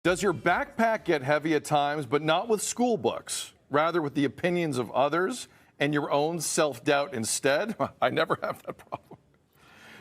Does your backpack get heavy at times, but not with school books, rather with the opinions of others and your own self-doubt instead? I never have that problem.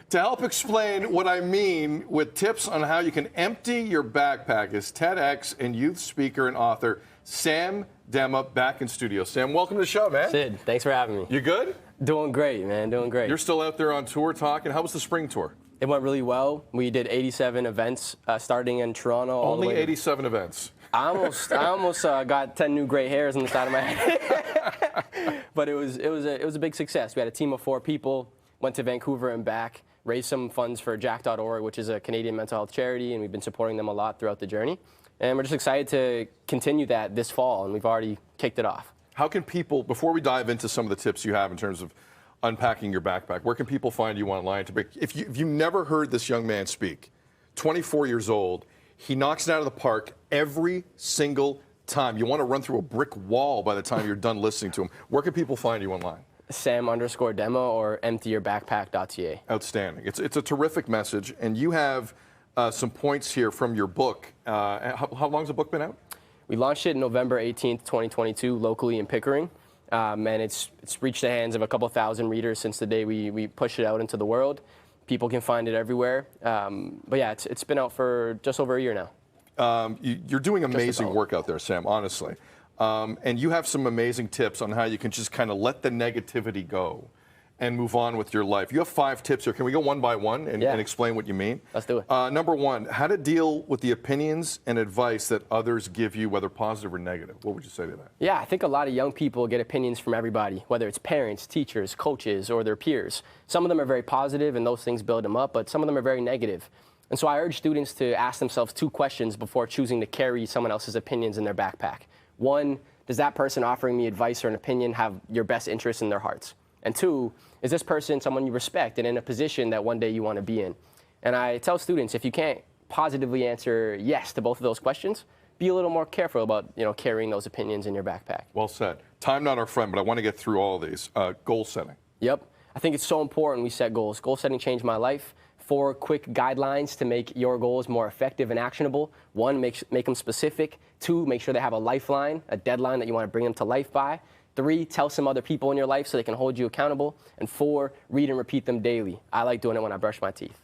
To help explain what I mean with tips on how you can empty your backpack is TEDx and youth speaker and author Sam Demma back in studio. Sam, welcome to the show, man. Sid, thanks for having me. You good? Doing great, man, doing great. You're still out there on tour talking. How was the spring tour? It went really well. We did 87 events starting in Toronto. Only 87 events. I almost got 10 new gray hairs on the side of my head. But it was a big success. We had a team of 4 people, went to Vancouver and back, raised some funds for jack.org, which is a Canadian mental health charity, and we've been supporting them a lot throughout the journey. And we're just excited to continue that this fall, and we've already kicked it off. How can people, before we dive into some of the tips you have in terms of unpacking your backpack, where can people find you online? If you've never heard this young man speak, 24 years old, he knocks it out of the park every single time. You want to run through a brick wall by the time you're done listening to him. Where can people find you online? Sam_Demma or emptyyourbackpack.ca. Outstanding. It's a terrific message, and you have some points here from your book. How long's the book been out? We launched it November 18th, 2022, locally in Pickering. And it's reached the hands of a couple thousand readers since the day we pushed it out into the world. People can find it everywhere. But yeah, it's been out for just over a year now. You're doing amazing work out there, Sam, honestly. And you have some amazing tips on how you can just kind of let the negativity go and move on with your life. You have 5 tips here. Can we go one by one and explain what you mean? Let's do it. Number 1, how to deal with the opinions and advice that others give you, whether positive or negative. What would you say to that? Yeah, I think a lot of young people get opinions from everybody, whether it's parents, teachers, coaches, or their peers. Some of them are very positive and those things build them up, but some of them are very negative. And so I urge students to ask themselves 2 questions before choosing to carry someone else's opinions in their backpack. 1, does that person offering me advice or an opinion have your best interest in their hearts? And 2, is this person someone you respect and in a position that one day you want to be in? And I tell students, if you can't positively answer yes to both of those questions, be a little more careful about carrying those opinions in your backpack. Well said. Time not our friend, but I want to get through all of these. Goal setting. Yep. I think it's so important we set goals. Goal setting changed my life. 4 quick guidelines to make your goals more effective and actionable. 1, make them specific. 2, make sure they have a lifeline, a deadline that you want to bring them to life by. 3, tell some other people in your life so they can hold you accountable. And 4, read and repeat them daily. I like doing it when I brush my teeth.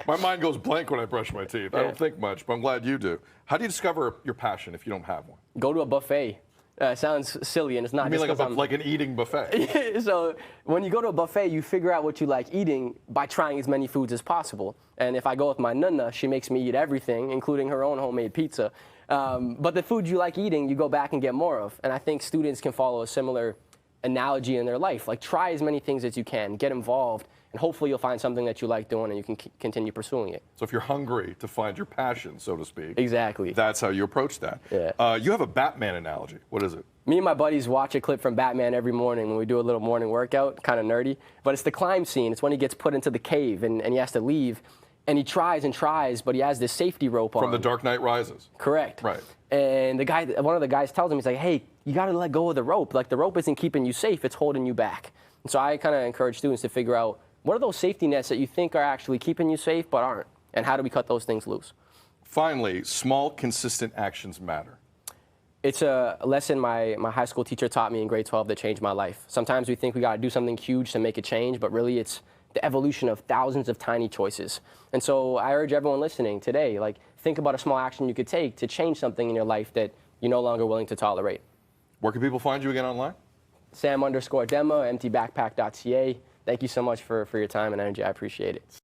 My mind goes blank when I brush my teeth. Yeah. I don't think much, but I'm glad you do. How do you discover your passion if you don't have one? Go to a buffet. Sounds silly, and it's not. You mean like an eating buffet? So when you go to a buffet, you figure out what you like eating by trying as many foods as possible. And if I go with my nonna, she makes me eat everything, including her own homemade pizza. But the food you like eating, you go back and get more of. And I think students can follow a similar analogy in their life. Like, try as many things as you can, get involved, and hopefully you'll find something that you like doing and you can continue pursuing it. So if you're hungry to find your passion, so to speak. Exactly. That's how you approach that. Yeah. You have a Batman analogy. What is it? Me and my buddies watch a clip from Batman every morning when we do a little morning workout, kind of nerdy. But it's the climb scene. It's when he gets put into the cave and he has to leave. And he tries and tries, but he has this safety rope on. From The Dark Knight Rises. Correct. Right. And one of the guys tells him, he's like, hey, you got to let go of the rope. Like, the rope isn't keeping you safe, it's holding you back. And so I kind of encourage students to figure out, what are those safety nets that you think are actually keeping you safe but aren't? And how do we cut those things loose? Finally, small, consistent actions matter. It's a lesson my high school teacher taught me in grade 12 that changed my life. Sometimes we think we got to do something huge to make a change, but really it's the evolution of thousands of tiny choices. And so I urge everyone listening today, think about a small action you could take to change something in your life that you're no longer willing to tolerate. Where can people find you again online? Sam_Demma, emptybackpack.ca. Thank you so much for your time and energy. I appreciate it.